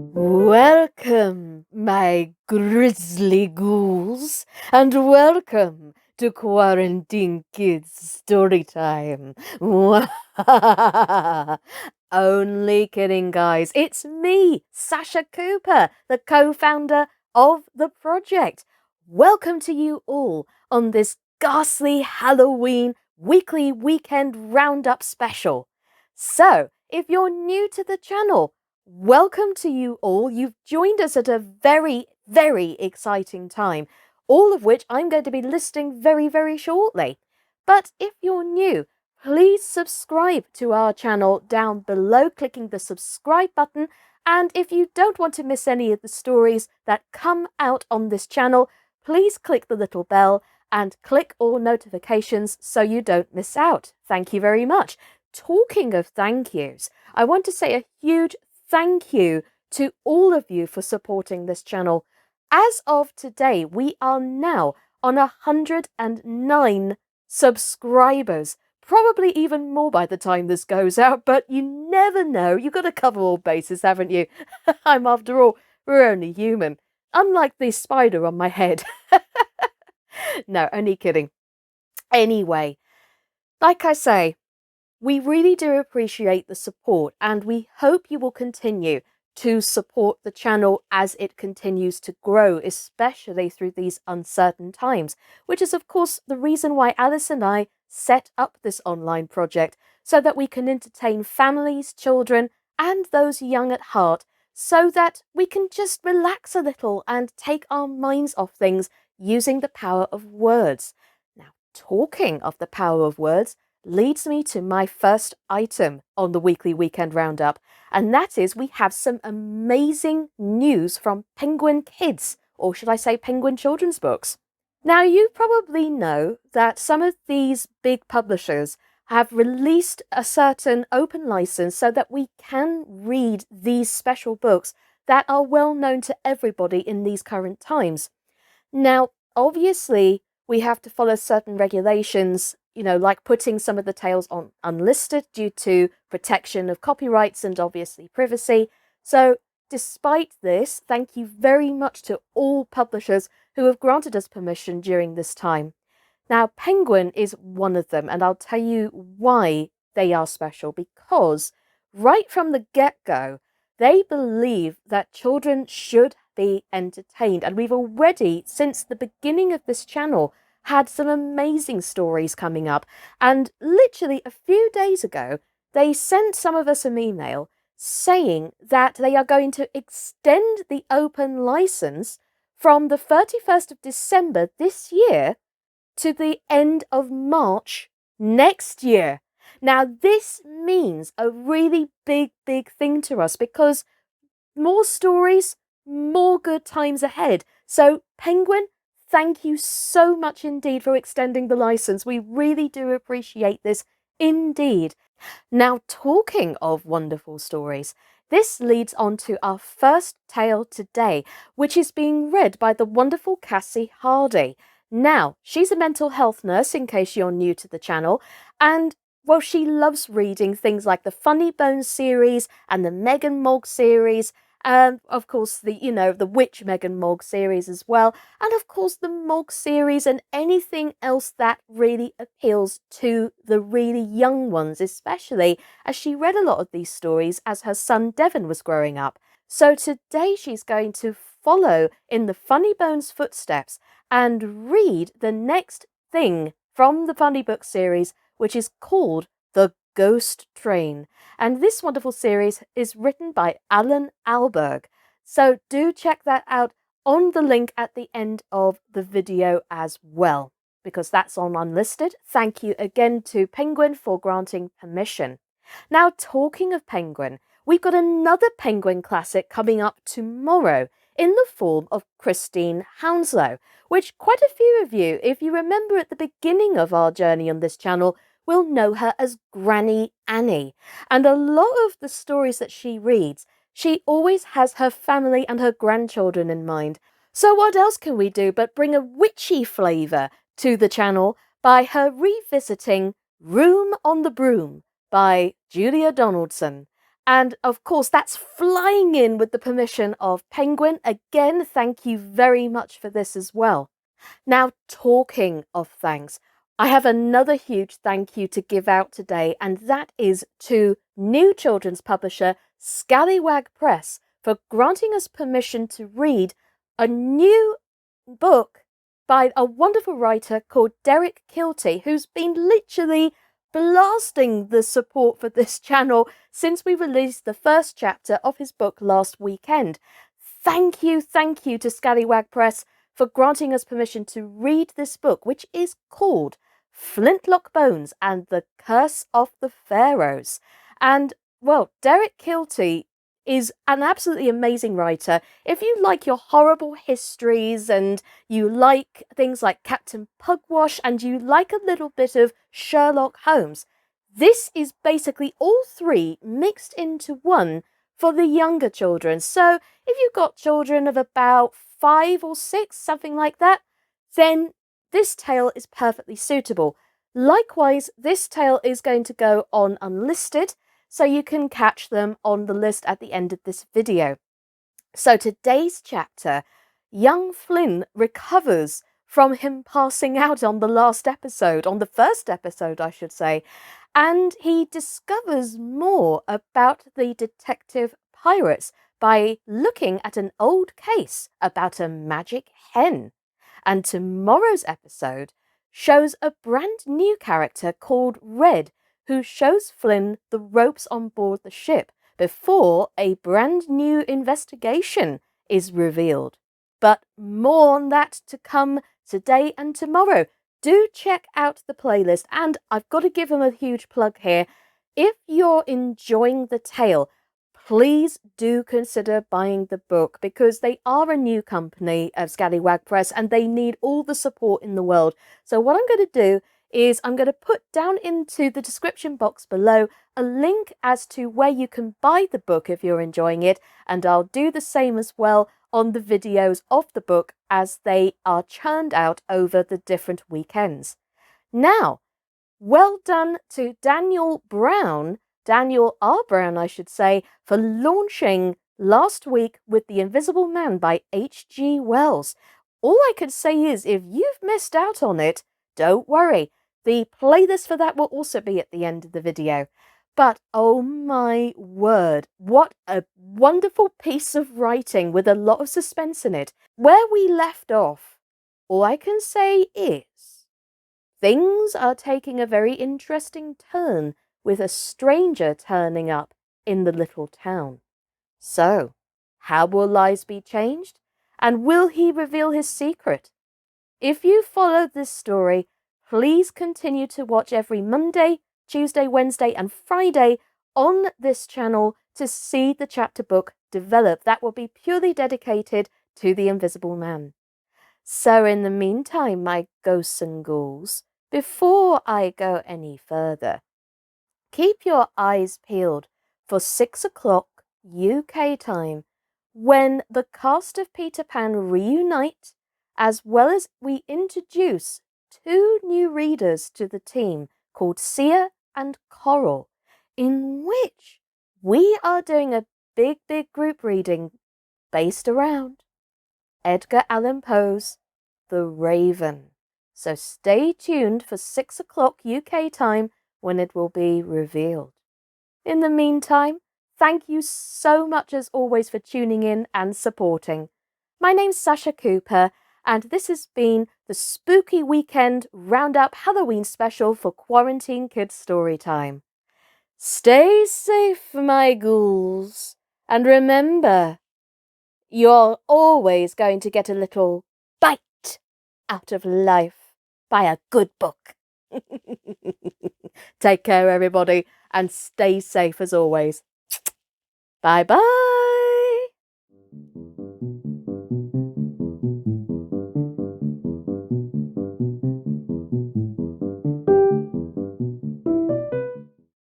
Welcome, my grizzly ghouls, and welcome to Quarantine Kids Storytime. Only kidding, guys. It's me, Sasha Cooper, the co-founder of the project. Welcome to you all on this ghastly Halloween weekly weekend roundup special. So, if you're new to the channel, welcome to you all. You've joined us at a very, very exciting time, all of which I'm going to be listing very, very shortly. But if you're new, please subscribe to our channel down below, clicking the subscribe button. And if you don't want to miss any of the stories that come out on this channel, please click the little bell and click all notifications so you don't miss out. Thank you very much. Talking of thank yous, I want to say a huge thank you to all of you for supporting this channel. As of today, we are now on 109 subscribers. Probably even more by the time this goes out, but you never know. You've got to cover all bases, haven't you? After all, we're only human. Unlike the spider on my head. No, only kidding. Anyway, like I say, we really do appreciate the support, and we hope you will continue to support the channel as it continues to grow, especially through these uncertain times, which is of course the reason why Alice and I set up this online project, so that we can entertain families, children, and those young at heart, so that we can just relax a little and take our minds off things using the power of words. Now, talking of the power of words leads me to my first item on the weekly weekend roundup, and that is we have some amazing news from Penguin Kids, or should I say Penguin Children's Books. Now, you probably know that some of these big publishers have released a certain open license so that we can read these special books that are well known to everybody in these current times. Now, obviously, we have to follow certain regulations, like putting some of the tales on unlisted due to protection of copyrights and obviously privacy. So despite this, thank you very much to all publishers who have granted us permission during this time. Now, Penguin is one of them, and I'll tell you why they are special, because right from the get-go, they believe that children should be entertained. And we've already, since the beginning of this channel, had some amazing stories coming up. And literally a few days ago, they sent some of us an email saying that they are going to extend the open license from the 31st of December this year to the end of March next year. Now, this means a really big, big thing to us, because more stories, more good times ahead. So, Penguin, thank you so much indeed for extending the license. We really do appreciate this indeed. Now, talking of wonderful stories, this leads on to our first tale today, which is being read by the wonderful Cassie Hardy. Now, she's a mental health nurse, in case you're new to the channel, and well, she loves reading things like the Funny Bones series and the Megan Mogg series. Of course, the Witch Megan Mogg series as well. And of course, the Mogg series and anything else that really appeals to the really young ones, especially as she read a lot of these stories as her son Devon was growing up. So today she's going to follow in the Funny Bones footsteps and read the next thing from the Funny Book series, which is called The Ghost Train. And this wonderful series is written by Alan Alberg. So do check that out on the link at the end of the video as well, because that's on unlisted. Thank you again to Penguin for granting permission. Now, talking of Penguin, we've got another Penguin classic coming up tomorrow in the form of Christine Hounslow, which quite a few of you, if you remember at the beginning of our journey on this channel, will know her as Granny Annie. And a lot of the stories that she reads, she always has her family and her grandchildren in mind. So what else can we do but bring a witchy flavour to the channel by her revisiting Room on the Broom by Julia Donaldson. And of course, that's flying in with the permission of Penguin. Again, thank you very much for this as well. Now, talking of thanks, I have another huge thank you to give out today, and that is to new children's publisher Scallywag Press for granting us permission to read a new book by a wonderful writer called Derek Kilty, who's been literally blasting the support for this channel since we released the first chapter of his book last weekend. Thank you to Scallywag Press for granting us permission to read this book, which is called Flintlock Bones and the Curse of the Pharaohs. And, well, Derek Kilty is an absolutely amazing writer. If you like your horrible histories and you like things like Captain Pugwash and you like a little bit of Sherlock Holmes, this is basically all three mixed into one for the younger children. So if you've got children of about 5 or 6, something like that, then this tale is perfectly suitable. Likewise, this tale is going to go on unlisted, so you can catch them on the list at the end of this video. So today's chapter, young Flynn recovers from him passing out on the first episode, I should say, and he discovers more about the detective pirates by looking at an old case about a magic hen. And tomorrow's episode shows a brand new character called Red, who shows Flynn the ropes on board the ship before a brand new investigation is revealed. But more on that to come today and tomorrow. Do check out the playlist, and I've got to give them a huge plug here. If you're enjoying the tale, please do consider buying the book, because they are a new company of Scallywag Press and they need all the support in the world. So what I'm going to do is I'm going to put down into the description box below a link as to where you can buy the book if you're enjoying it, and I'll do the same as well on the videos of the book as they are churned out over the different weekends. Now, well done to Daniel R. Brown, I should say, for launching last week with The Invisible Man by H.G. Wells. All I could say is, if you've missed out on it, don't worry. The playlist for that will also be at the end of the video. But oh my word, what a wonderful piece of writing with a lot of suspense in it. Where we left off, all I can say is things are taking a very interesting turn with a stranger turning up in the little town. So, how will lives be changed? And will he reveal his secret? If you follow this story, please continue to watch every Monday, Tuesday, Wednesday, and Friday on this channel to see the chapter book develop. That will be purely dedicated to the Invisible Man. So in the meantime, my ghosts and ghouls, before I go any further, keep your eyes peeled for 6 o'clock UK time, when the cast of Peter Pan reunite, as well as we introduce 2 new readers to the team called Sia and Coral, in which we are doing a big group reading based around Edgar Allen Poe's The Raven. So stay tuned for 6 o'clock UK time when it will be revealed. In the meantime, thank you so much as always for tuning in and supporting. My name's Sasha Cooper, and this has been the Spooky Weekend Roundup Halloween special for Quarantine Kids Storytime. Stay safe, my ghouls, and remember, you're always going to get a little bite out of life by a good book. Take care, everybody, and stay safe as always. Bye-bye.